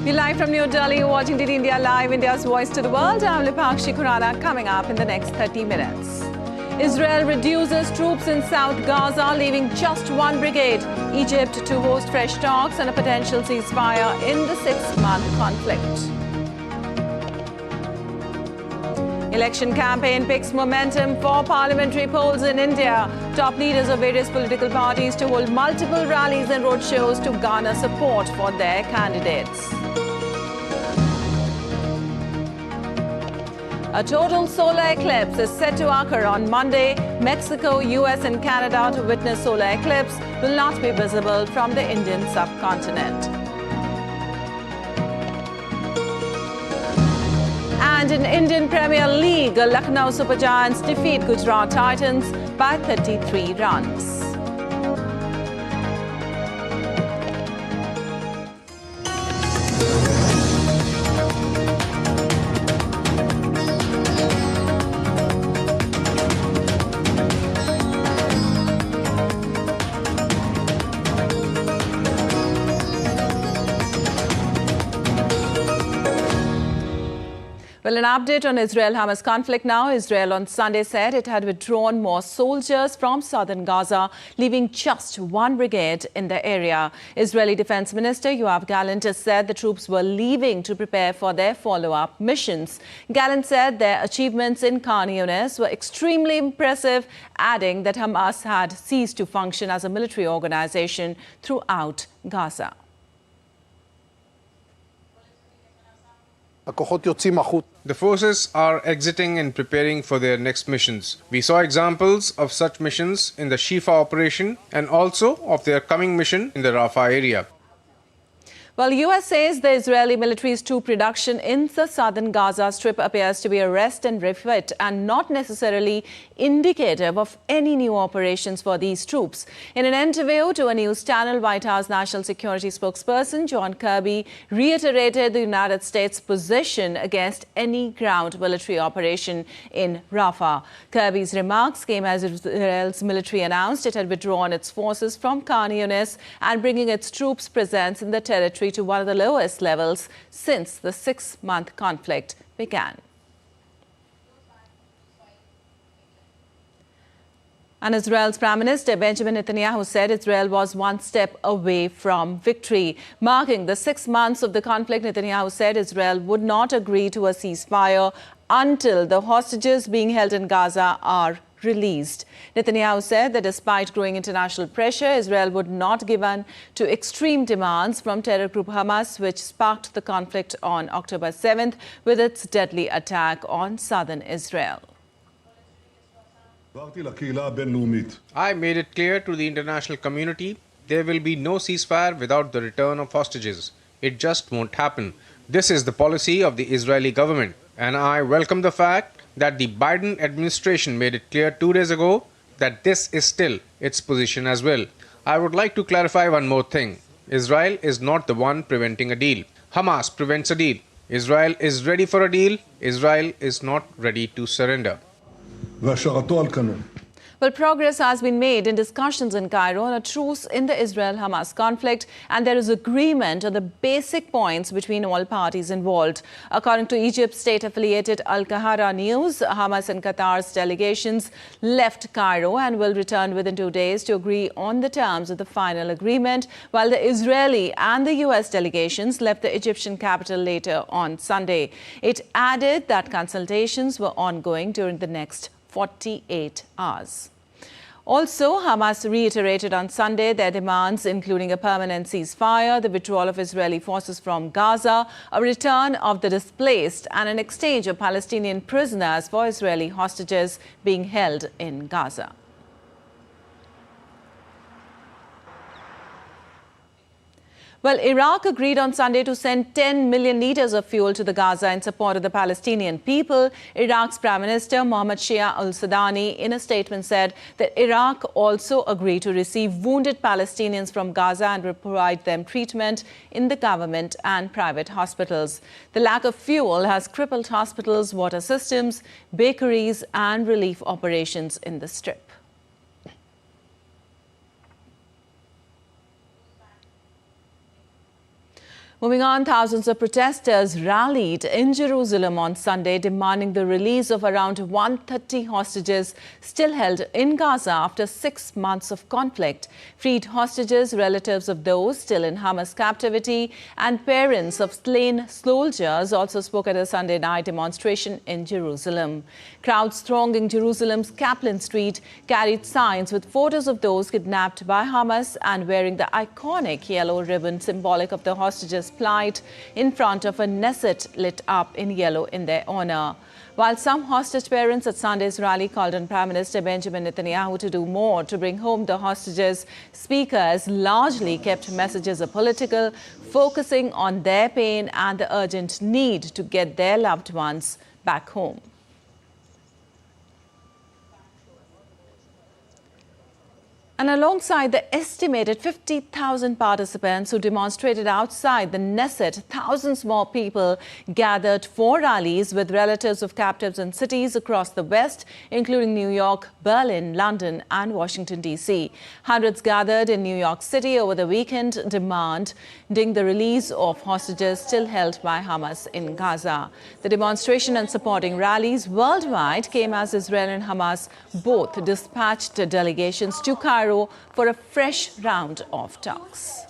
You're live from New Delhi, you're watching DD India Live, India's voice to the world. I'm Lipakshi Khurana, coming up in the next 30 minutes. Israel reduces troops in South Gaza, leaving just one brigade. Egypt to host fresh talks on a potential ceasefire in the 6-month conflict. Election campaign picks momentum for parliamentary polls in India. Top leaders of various political parties to hold multiple rallies and roadshows to garner support for their candidates. A total solar eclipse is set to occur on Monday. Mexico, US and Canada to witness solar eclipse will not be visible from the Indian subcontinent. And in Indian Premier League, Lucknow Super Giants defeat Gujarat Titans by 33 runs. Well, an update on Israel-Hamas conflict now. Israel on Sunday said it had withdrawn more soldiers from southern Gaza, leaving just one brigade in the area. Israeli Defense Minister Yoav Gallant has said the troops were leaving to prepare for their follow-up missions. Gallant said their achievements in Khan Yunis were extremely impressive, adding that Hamas had ceased to function as a military organization throughout Gaza. The forces are exiting and preparing for their next missions. We saw examples of such missions in the Shifa operation and also of their coming mission in the Rafah area. Well, US says the Israeli military's troop reduction in the southern Gaza Strip appears to be a rest and refit and not necessarily indicative of any new operations for these troops. In an interview to a news channel, White House National Security spokesperson John Kirby reiterated the United States' position against any ground military operation in Rafah. Kirby's remarks came as Israel's military announced it had withdrawn its forces from Khan Yunis and bringing its troops' presence in the territory to one of the lowest levels since the 6-month conflict began. And Israel's Prime Minister Benjamin Netanyahu said Israel was one step away from victory. Marking the 6 months of the conflict, Netanyahu said Israel would not agree to a ceasefire until the hostages being held in Gaza are released. Netanyahu said that despite growing international pressure, Israel would not give in to extreme demands from terror group Hamas, which sparked the conflict on October 7th with its deadly attack on southern Israel. I made it clear to the international community there will be no ceasefire without the return of hostages. It just won't happen. This is the policy of the Israeli government, and I welcome the fact that the Biden administration made it clear 2 days ago that this is still its position as well. I would like to clarify one more thing. Israel is not the one preventing a deal. Hamas prevents a deal. Israel is ready for a deal. Israel is not ready to surrender. Well, progress has been made in discussions in Cairo on a truce in the Israel-Hamas conflict, and there is agreement on the basic points between all parties involved. According to Egypt's state-affiliated Al Kahara News, Hamas and Qatar's delegations left Cairo and will return within 2 days to agree on the terms of the final agreement, while the Israeli and the US delegations left the Egyptian capital later on Sunday. It added that consultations were ongoing during the next 48 hours. Also, Hamas reiterated on Sunday their demands, including a permanent ceasefire, the withdrawal of Israeli forces from Gaza, a return of the displaced, and an exchange of Palestinian prisoners for Israeli hostages being held in Gaza. Well, Iraq agreed on Sunday to send 10 million litres of fuel to the Gaza in support of the Palestinian people. Iraq's Prime Minister Mohammad Shia al-Sudani in a statement said that Iraq also agreed to receive wounded Palestinians from Gaza and provide them treatment in the government and private hospitals. The lack of fuel has crippled hospitals, water systems, bakeries and relief operations in the Strip. Moving on, thousands of protesters rallied in Jerusalem on Sunday, demanding the release of around 130 hostages still held in Gaza after 6 months of conflict. Freed hostages, relatives of those still in Hamas captivity, and parents of slain soldiers also spoke at a Sunday night demonstration in Jerusalem. Crowds thronging Jerusalem's Kaplan Street carried signs with photos of those kidnapped by Hamas and wearing the iconic yellow ribbon symbolic of the hostages' plight in front of a Knesset lit up in yellow in their honor. While some hostage parents at Sunday's rally called on Prime Minister Benjamin Netanyahu to do more to bring home the hostages, speakers largely kept messages apolitical, focusing on their pain and the urgent need to get their loved ones back home. And alongside the estimated 50,000 participants who demonstrated outside the Knesset, thousands more people gathered for rallies with relatives of captives in cities across the West, including New York, Berlin, London and Washington, D.C. Hundreds gathered in New York City over the weekend, demanding the release of hostages still held by Hamas in Gaza. The demonstration and supporting rallies worldwide came as Israel and Hamas both dispatched delegations to Cairo for a fresh round of talks.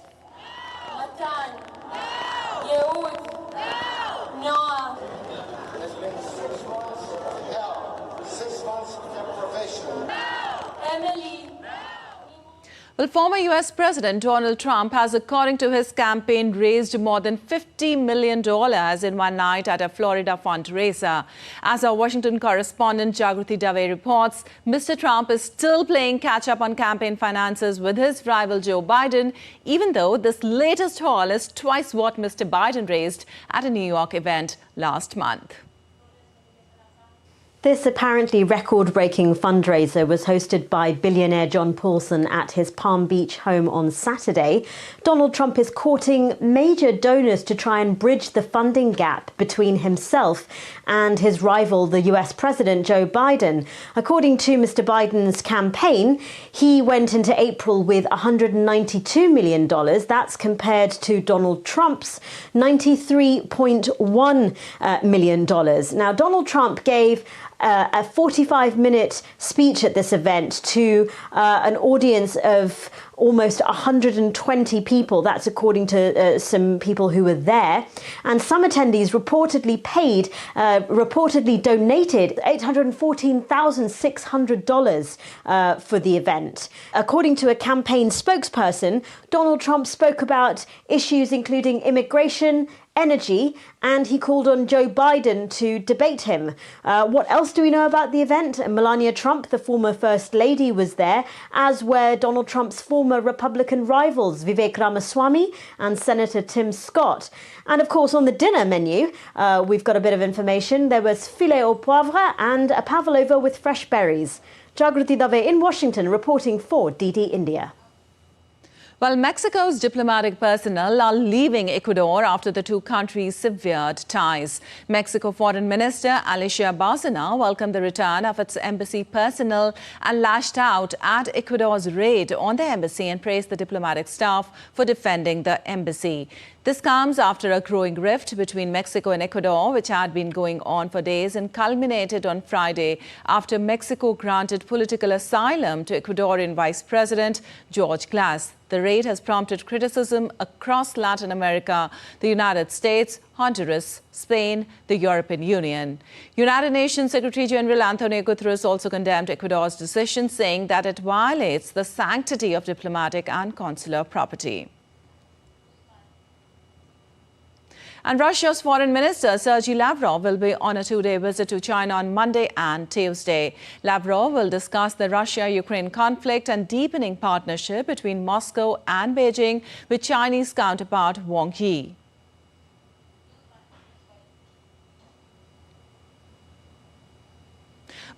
Well, former U.S. President Donald Trump has, according to his campaign, raised more than $50 million in one night at a Florida fundraiser. As our Washington correspondent Jagruti Dave reports, Mr. Trump is still playing catch-up on campaign finances with his rival Joe Biden, even though this latest haul is twice what Mr. Biden raised at a New York event last month. This apparently record-breaking fundraiser was hosted by billionaire John Paulson at his Palm Beach home on Saturday. Donald Trump is courting major donors to try and bridge the funding gap between himself and his rival, the US President Joe Biden. According to Mr. Biden's campaign, he went into April with $192 million. That's compared to Donald Trump's $93.1 million. Now, Donald Trump gave a 45-minute speech at this event to an audience of almost 120 people. That's according to some people who were there. And some attendees reportedly donated $814,600 for the event. According to a campaign spokesperson, Donald Trump spoke about issues including immigration, energy, and he called on Joe Biden to debate him. What else do we know about the event? Melania Trump, the former First Lady, was there, as were Donald Trump's former Republican rivals, Vivek Ramaswamy and Senator Tim Scott. And of course, on the dinner menu, we've got a bit of information. There was filet au poivre and a pavlova with fresh berries. Jagruti Dave in Washington, reporting for DD India. Well, Mexico's diplomatic personnel are leaving Ecuador after the two countries severed ties. Mexico Foreign Minister Alicia Bárcena welcomed the return of its embassy personnel and lashed out at Ecuador's raid on the embassy and praised the diplomatic staff for defending the embassy. This comes after a growing rift between Mexico and Ecuador, which had been going on for days and culminated on Friday after Mexico granted political asylum to Ecuadorian Vice President George Glass. The raid has prompted criticism across Latin America, the United States, Honduras, Spain, the European Union. United Nations Secretary General Antonio Guterres also condemned Ecuador's decision, saying that it violates the sanctity of diplomatic and consular property. And Russia's Foreign Minister Sergei Lavrov will be on a two-day visit to China on Monday and Tuesday. Lavrov will discuss the Russia-Ukraine conflict and deepening partnership between Moscow and Beijing with Chinese counterpart Wang Yi.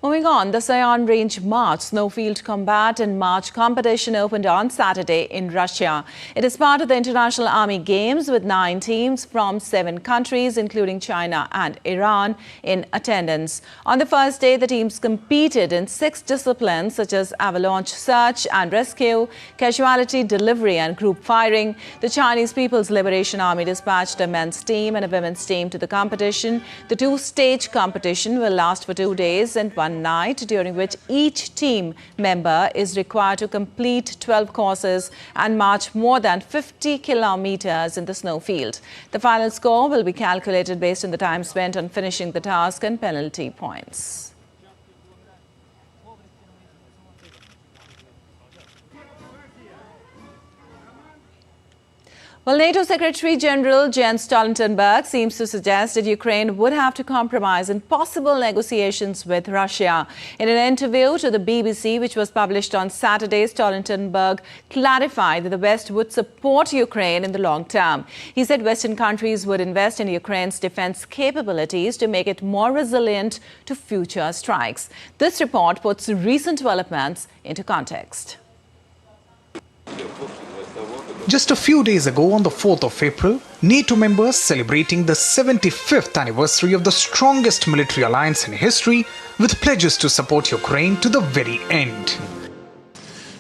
Moving on, the Sayan Range March Snowfield Combat and March competition opened on Saturday in Russia. It is part of the International Army Games with 9 teams from 7 countries, including China and Iran, in attendance. On the first day, the teams competed in 6 disciplines such as avalanche search and rescue, casualty delivery and group firing. The Chinese People's Liberation Army dispatched a men's team and a women's team to the competition. The 2-stage competition will last for 2 days and 1 night, during which each team member is required to complete 12 courses and march more than 50 kilometers in the snowfield. The final score will be calculated based on the time spent on finishing the task and penalty points. Well, NATO Secretary General Jens Stoltenberg seems to suggest that Ukraine would have to compromise in possible negotiations with Russia. In an interview to the BBC, which was published on Saturday, Stoltenberg clarified that the West would support Ukraine in the long term. He said Western countries would invest in Ukraine's defense capabilities to make it more resilient to future strikes. This report puts recent developments into context. Just a few days ago, on the 4th of April, NATO members celebrating the 75th anniversary of the strongest military alliance in history, with pledges to support Ukraine to the very end.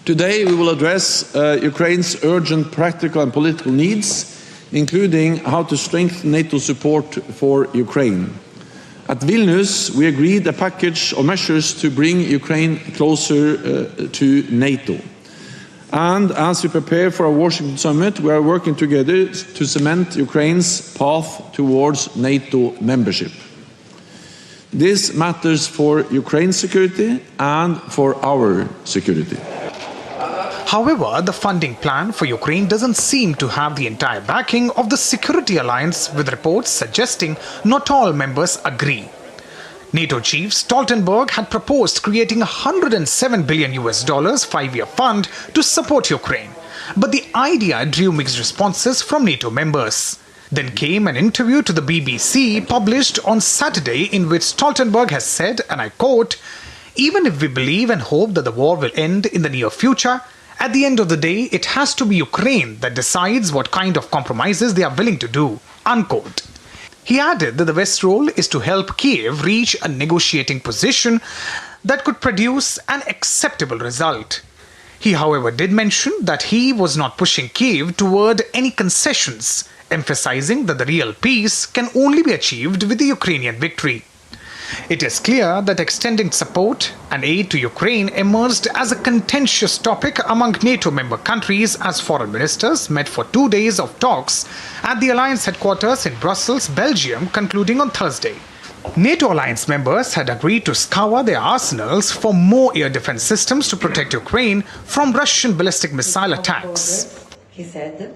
Today we will address Ukraine's urgent practical and political needs, including how to strengthen NATO support for Ukraine. At Vilnius, we agreed a package of measures to bring Ukraine closer to NATO. And as we prepare for our Washington summit, we are working together to cement Ukraine's path towards NATO membership. This matters for Ukraine's security and for our security. However, the funding plan for Ukraine doesn't seem to have the entire backing of the security alliance, with reports suggesting not all members agree. NATO chief Stoltenberg had proposed creating $107 billion 5-year fund to support Ukraine. But the idea drew mixed responses from NATO members. Then came an interview to the BBC published on Saturday, in which Stoltenberg has said, and I quote, "Even if we believe and hope that the war will end in the near future, at the end of the day, it has to be Ukraine that decides what kind of compromises they are willing to do," unquote. He added that the West's role is to help Kiev reach a negotiating position that could produce an acceptable result. He, however, did mention that he was not pushing Kiev toward any concessions, emphasizing that the real peace can only be achieved with the Ukrainian victory. It is clear that extending support and aid to Ukraine emerged as a contentious topic among NATO member countries as foreign ministers met for 2 days of talks at the alliance headquarters in Brussels, Belgium, concluding on Thursday. NATO alliance members had agreed to scour their arsenals for more air defense systems to protect Ukraine from Russian ballistic missile attacks. He said,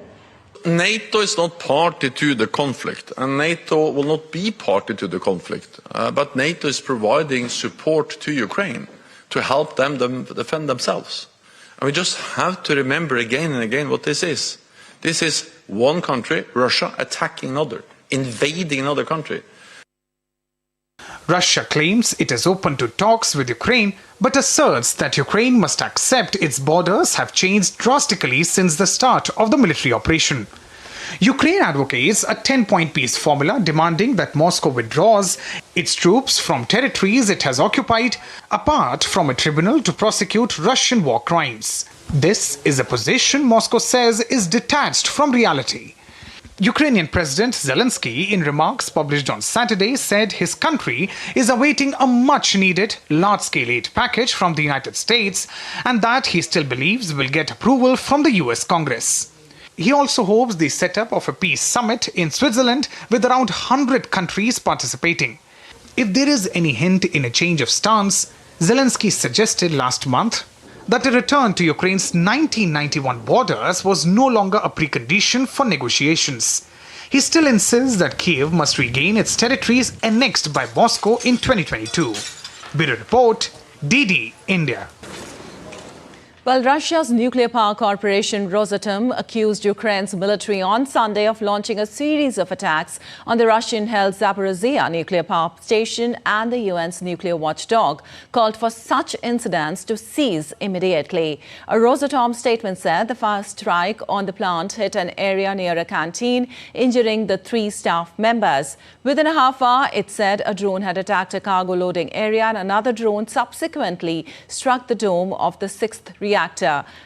NATO is not party to the conflict, and NATO will not be party to the conflict. But NATO is providing support to Ukraine to help them defend themselves. And we just have to remember again and again what this is. This is one country, Russia, attacking another, invading another country. Russia claims it is open to talks with Ukraine, but asserts that Ukraine must accept its borders have changed drastically since the start of the military operation. Ukraine advocates a 10-point peace formula demanding that Moscow withdraws its troops from territories it has occupied, apart from a tribunal to prosecute Russian war crimes. This is a position Moscow says is detached from reality. Ukrainian President Zelensky, in remarks published on Saturday, said his country is awaiting a much-needed large-scale aid package from the United States, and that he still believes will get approval from the US Congress. He also hopes the setup of a peace summit in Switzerland with around 100 countries participating. If there is any hint in a change of stance, Zelensky suggested last month that a return to Ukraine's 1991 borders was no longer a precondition for negotiations. He still insists that Kiev must regain its territories annexed by Moscow in 2022. Bureau Report, DD, India. Well, Russia's nuclear power corporation Rosatom accused Ukraine's military on Sunday of launching a series of attacks on the Russian-held Zaporizhzhia nuclear power station, and the UN's nuclear watchdog called for such incidents to cease immediately. A Rosatom statement said the first strike on the plant hit an area near a canteen, injuring the 3 staff members. Within a half hour, it said a drone had attacked a cargo loading area, and another drone subsequently struck the dome of the 6th reactor.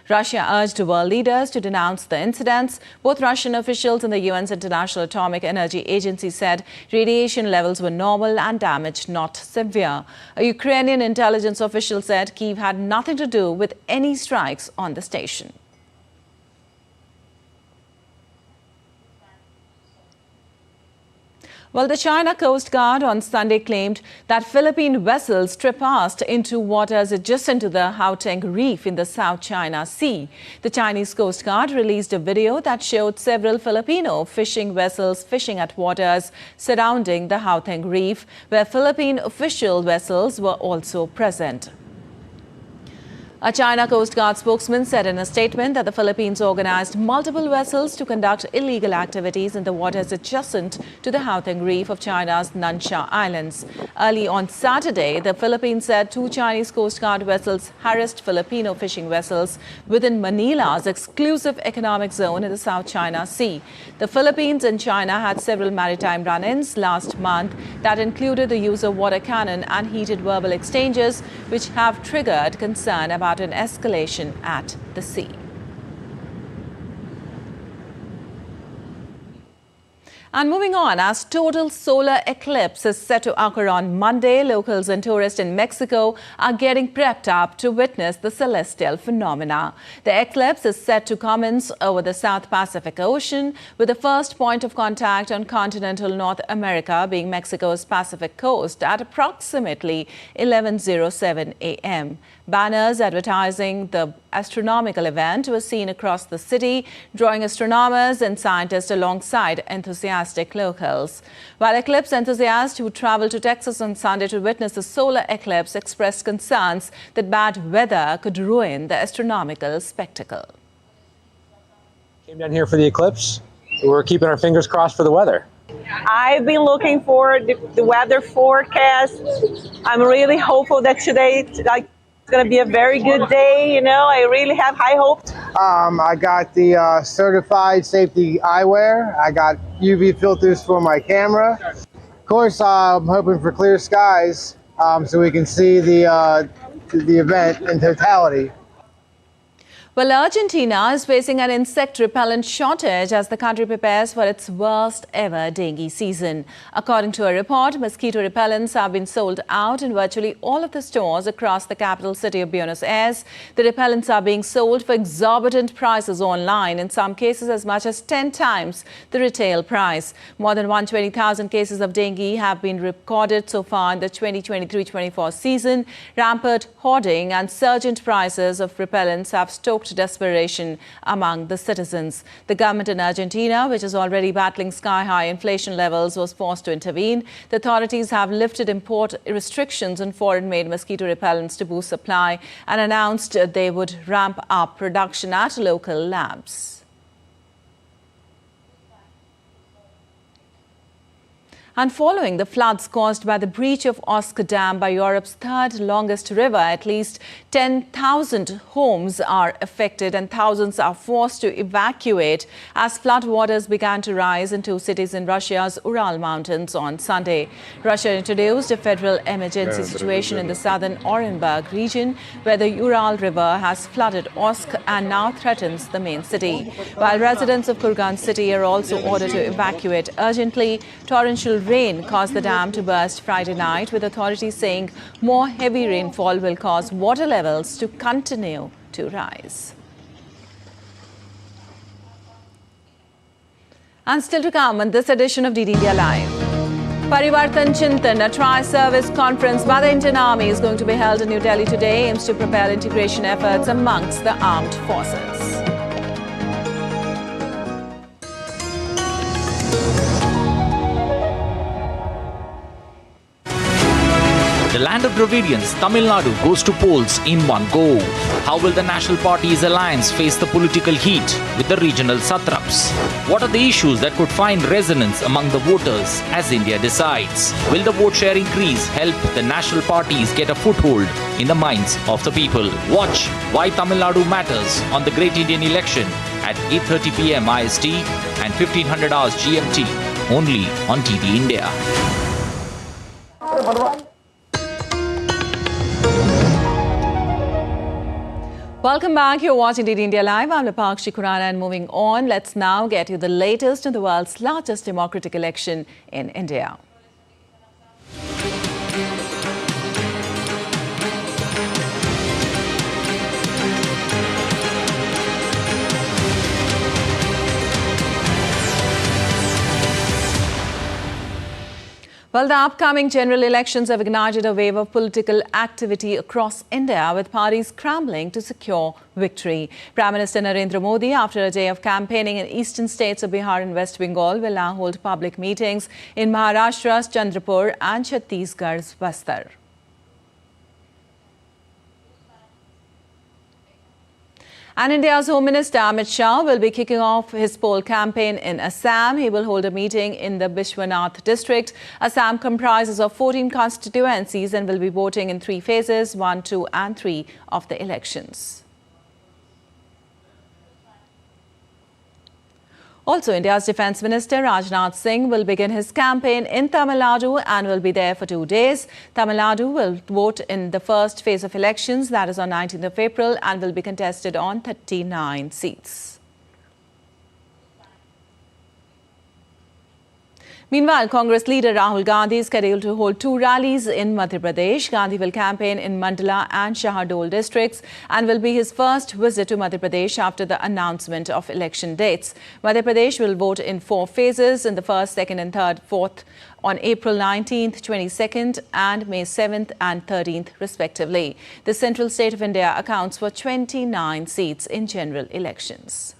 Russia urged world leaders to denounce the incidents. Both Russian officials and the UN's International Atomic Energy Agency said radiation levels were normal and damage not severe. A Ukrainian intelligence official said Kyiv had nothing to do with any strikes on the station. Well, the China Coast Guard on Sunday claimed that Philippine vessels trespassed into waters adjacent to the Haoteng Reef in the South China Sea. The Chinese Coast Guard released a video that showed several Filipino fishing vessels fishing at waters surrounding the Haoteng Reef, where Philippine official vessels were also present. A China Coast Guard spokesman said in a statement that the Philippines organized multiple vessels to conduct illegal activities in the waters adjacent to the Haoteng Reef of China's Nansha Islands. Early on Saturday, the Philippines said 2 Chinese Coast Guard vessels harassed Filipino fishing vessels within Manila's exclusive economic zone in the South China Sea. The Philippines and China had several maritime run-ins last month that included the use of water cannon and heated verbal exchanges, which have triggered concern about an escalation at the sea. And moving on, as total solar eclipse is set to occur on Monday, locals and tourists in Mexico are getting prepped up to witness the celestial phenomena. The eclipse is set to commence over the South Pacific Ocean, with the first point of contact on continental North America being Mexico's Pacific coast at approximately 11:07 a.m. Banners advertising the astronomical event were seen across the city, drawing astronomers and scientists alongside enthusiastic locals. While eclipse enthusiasts who traveled to Texas on Sunday to witness the solar eclipse expressed concerns that bad weather could ruin the astronomical spectacle. Came down here for the eclipse. We're keeping our fingers crossed for the weather. I've been looking for the weather forecast. I'm really hopeful that today it's going to be a very good day. You know, I really have high hopes. I got the certified safety eyewear. I got UV filters for my camera. Of course, I'm hoping for clear skies so we can see the event in totality. Well, Argentina is facing an insect repellent shortage as the country prepares for its worst ever dengue season. According to a report, mosquito repellents have been sold out in virtually all of the stores across the capital city of Buenos Aires. The repellents are being sold for exorbitant prices online, in some cases as much as 10 times the retail price. More than 120,000 cases of dengue have been recorded so far in the 2023-24 season. Rampant hoarding and surgent prices of repellents have stoked desperation among the citizens. The government in Argentina, which is already battling sky-high inflation levels, was forced to intervene. The authorities have lifted import restrictions on foreign-made mosquito repellents to boost supply and announced they would ramp up production at local labs. And following the floods caused by the breach of Osk Dam by Europe's 3rd longest river, at least 10,000 homes are affected and thousands are forced to evacuate as flood waters began to rise in 2 cities in Russia's Ural Mountains on Sunday. Russia introduced a federal emergency situation in the southern Orenburg region, where the Ural River has flooded Osk and now threatens the main city. While residents of Kurgan city are also ordered to evacuate urgently, torrential rain caused the dam to burst Friday night, with authorities saying more heavy rainfall will cause water levels to continue to rise. And still to come on this edition of DD India Live. Parivartan Chintan, a tri-service conference by the Indian Army, is going to be held in New Delhi today, aims to propel integration efforts amongst the armed forces. The the land of Dravidians, Tamil Nadu goes to polls in one go. How will the National Party's alliance face the political heat with the regional satraps? What are the issues that could find resonance among the voters as India decides? Will the vote share increase help the national parties get a foothold in the minds of the people? Watch Why Tamil Nadu Matters on the Great Indian Election at 8:30 p.m. IST and 1500 hours GMT only on TV India. Welcome back. You're watching DD India Live. I'm Lapakshi Khurana, and moving on, let's now get you the latest in the world's largest democratic election in India. Well, the upcoming general elections have ignited a wave of political activity across India, with parties scrambling to secure victory. Prime Minister Narendra Modi, after a day of campaigning in eastern states of Bihar and West Bengal, will now hold public meetings in Maharashtra's Chandrapur and Chhattisgarh's Bastar. And India's Home Minister Amit Shah will be kicking off his poll campaign in Assam. He will hold a meeting in the Bishwanath district. Assam comprises of 14 constituencies and will be voting in 3 phases, 1, 2 and 3 of the elections. Also, India's Defence Minister Rajnath Singh will begin his campaign in Tamil Nadu and will be there for 2 days. Tamil Nadu will vote in the first phase of elections, that is on 19th of April, and will be contested on 39 seats. Meanwhile, Congress leader Rahul Gandhi is scheduled to hold 2 rallies in Madhya Pradesh. Gandhi will campaign in Mandla and Shahadol districts and will be his first visit to Madhya Pradesh after the announcement of election dates. Madhya Pradesh will vote in 4 phases in the 1st, 2nd and 3rd, 4th on April 19th, 22nd and May 7th and 13th respectively. The central state of India accounts for 29 seats in general elections.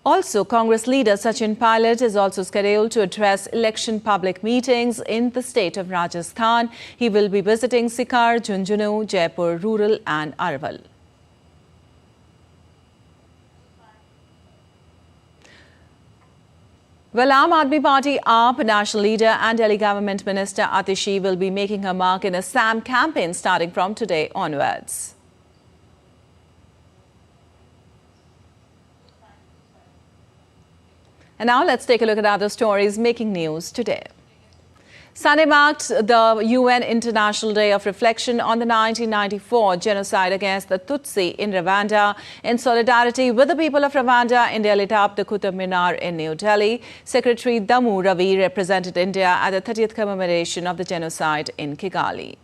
Also, Congress leader Sachin Pilot is also scheduled to address election public meetings in the state of Rajasthan. He will be visiting Sikar, Junjunu, Jaipur Rural and Arwal. Well, Aam Aadmi Party AAP national leader and Delhi government minister Atishi will be making her mark in Assam campaign starting from today onwards. And now let's take a look at other stories making news today. Sunday marked the UN International Day of Reflection on the 1994 genocide against the Tutsi in Rwanda. In solidarity with the people of Rwanda, India lit up the Qutub Minar in New Delhi. Secretary Damu Ravi represented India at the 30th commemoration of the genocide in Kigali.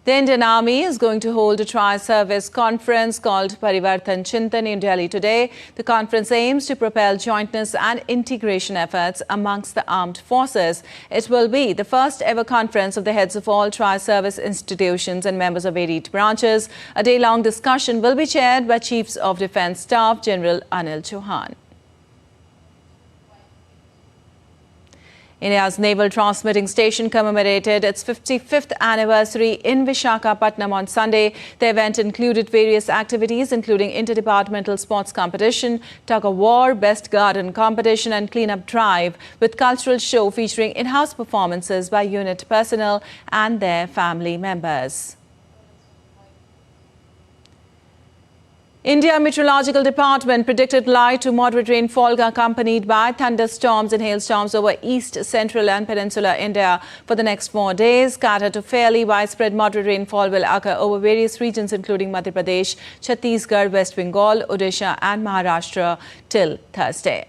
The Indian Army is going to hold a tri-service conference called Parivartan Chintan in Delhi today. The conference aims to propel jointness and integration efforts amongst the armed forces. It will be the first ever conference of the heads of all tri-service institutions and members of varied branches. A day-long discussion will be chaired by Chiefs of Defence Staff General Anil Chauhan. India's naval transmitting station commemorated its 55th anniversary in Visakhapatnam on Sunday. The event included various activities, including interdepartmental sports competition, tug-of-war, best garden competition and clean-up drive, with cultural show featuring in-house performances by unit personnel and their family members. India Meteorological Department predicted light to moderate rainfall accompanied by thunderstorms and hailstorms over east, central and peninsular India for the next 4 days. Scattered to fairly widespread moderate rainfall will occur over various regions including Madhya Pradesh, Chhattisgarh, West Bengal, Odisha and Maharashtra till Thursday.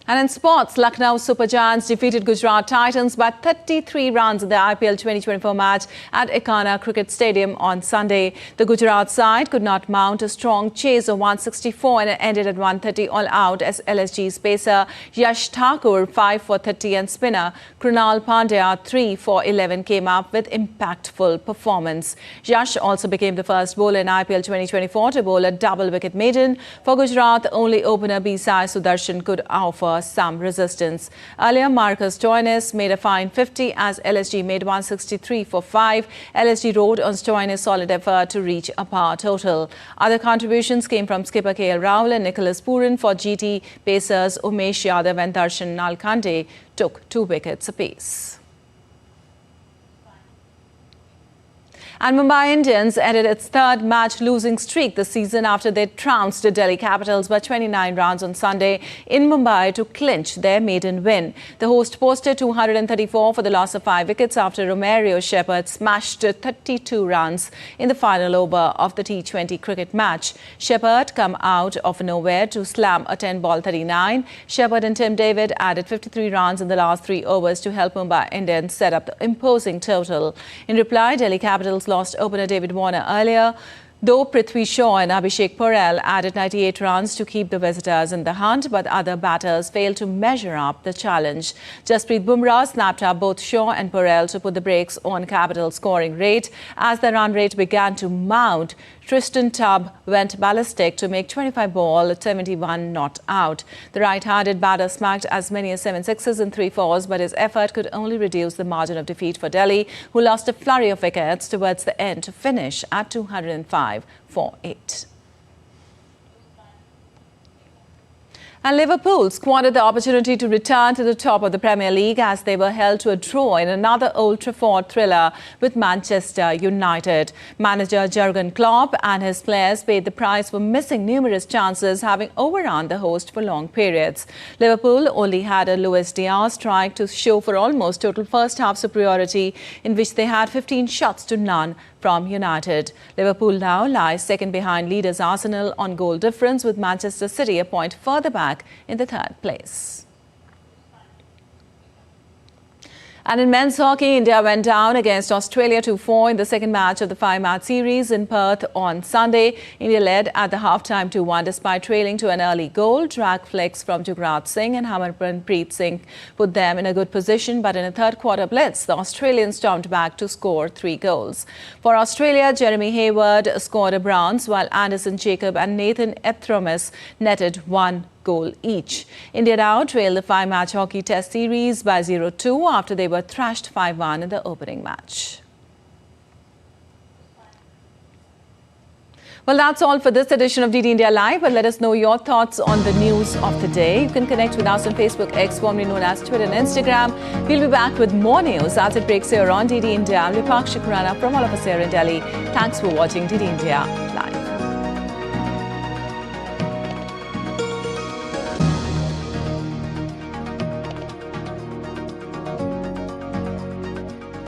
And in sports, Lucknow Super Giants defeated Gujarat Titans by 33 runs in the IPL 2024 match at Ekana Cricket Stadium on Sunday. The Gujarat side could not mount a strong chase of 164 and it ended at 130 all out as LSG's pacer Yash Thakur 5 for 30 and spinner Krunal Pandya 3 for 11 came up with impactful performance. Yash also became the first bowler in IPL 2024 to bowl a double wicket maiden. For Gujarat, only opener B-Sai Sudarshan could offer some resistance. Earlier, Marcus Stoinis made a fine 50 as LSG made 163 for 5. LSG rode on Stoinis' solid effort to reach a par total. Other contributions came from skipper KL Rahul and Nicholas Pooran. For GT, pacers Umesh Yadav and Darshan Nalkande took 2 wickets apiece. And Mumbai Indians ended its third match losing streak this season after they trounced the Delhi Capitals by 29 runs on Sunday in Mumbai to clinch their maiden win. The host posted 234 for the loss of 5 wickets after Romario Shepherd smashed 32 runs in the final over of the T20 cricket match. Shepherd come out of nowhere to slam a 10-ball 39. Shepherd and Tim David added 53 runs in the last 3 overs to help Mumbai Indians set up the imposing total. In reply, Delhi Capitals lost opener David Warner earlier, though Prithvi Shaw and Abhishek Porel added 98 runs to keep the visitors in the hunt, but other batters failed to measure up the challenge. Jasprit Bumrah snapped up both Shaw and Porel to put the brakes on Capital's scoring rate. As the run rate began to mount, Tristan Tubb went ballistic to make 25 ball 71 not out. The right-handed batter smacked as many as 7 sixes and 3 fours, but his effort could only reduce the margin of defeat for Delhi, who lost a flurry of wickets towards the end to finish at 205 for 8. And Liverpool squandered the opportunity to return to the top of the Premier League as they were held to a draw in another Old Trafford thriller with Manchester United. Manager Jurgen Klopp and his players paid the price for missing numerous chances, having overrun the host for long periods. Liverpool only had a Luis Diaz strike to show for almost total first-half superiority, in which they had 15 shots to none from United. Liverpool now lies second behind leaders Arsenal on goal difference, with Manchester City a point further back in the third place. And in men's hockey, India went down against Australia 2-4 in the second match of the 5-match series in Perth on Sunday. India led at the half-time 2-1 despite trailing to an early goal. Drag flicks from Jugraj Singh and Harmanpreet Singh put them in a good position, but in a third-quarter blitz, the Australians stormed back to score 3 goals. For Australia, Jeremy Hayward scored a bronze, while Anderson Jacob and Nathan Epthromis netted 1 goal each. India now trailed the 5-match hockey test series by 0-2 after they were thrashed 5-1 in the opening match. Well, that's all for this edition of DD India Live, but let us know your thoughts on the news of the day. You can connect with us on Facebook, X, formerly known as Twitter and Instagram. We'll be back with more news as it breaks here on DD India. I'm Vipakshi Khurana from all of us here in Delhi. Thanks for watching DD India Live.